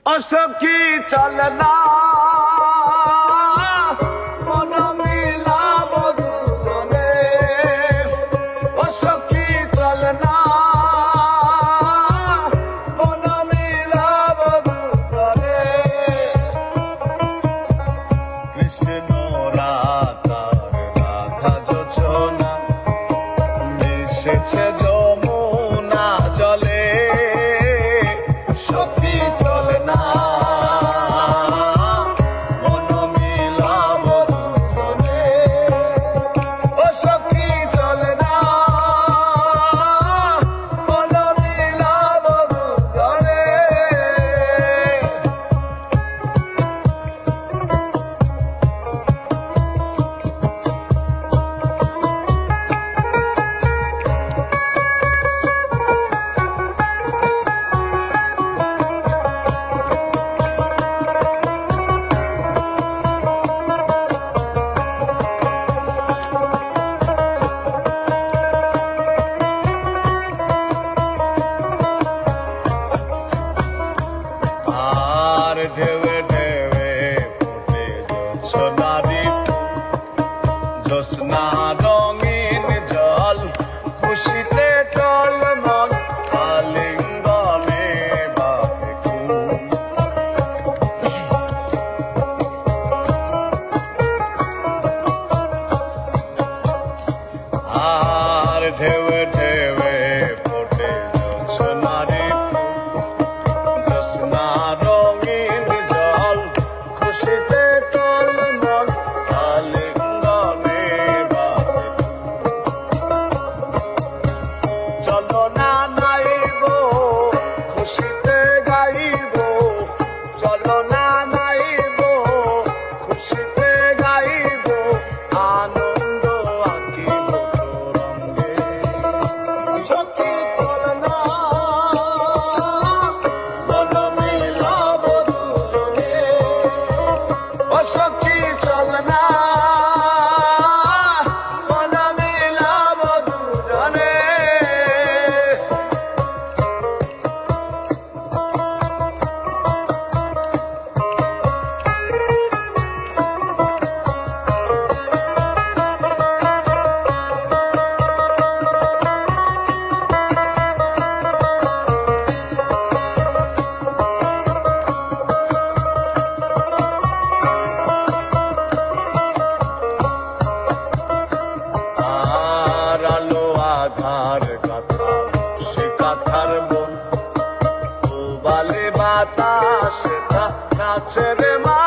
অসখী চল না মন মিলাব দুজনে, অসখী চল না মন মিলাব দুজনে। কৃষ্ণ রাধার রাধা যোজনা মিশেছে যমুনা জলে, সখী চল না মন মিলাব দুজনে, ও সখী চল না মন মিলাব দুজনে। আর ঢেউে ঢেউে ফুটে জ্যোৎস্নারি, জ্যোৎস্না রঙিন জল খুশিতে টলমল, আলিঙ্গনে বাঁধে ঘুম। আর ঢেউে ঢেউে ফুটে জ্যোৎস্নারি, জ্যোৎস্না রঙিন জল খুশিতে টলমল, আলিঙ্গনে বাঁধে চলো না নাইব খুশিতে গাইব, চলো না নাইব খুশিতে গাইব, আনন্দ আঁকিব রঙে। সখী চল না মন মিলাব দুজনে, ও সখী চল না মন মিলাব দুজনে। আর আলো আধার কথা সে কাথার বন, বালে বাতাস নাচে রে মা।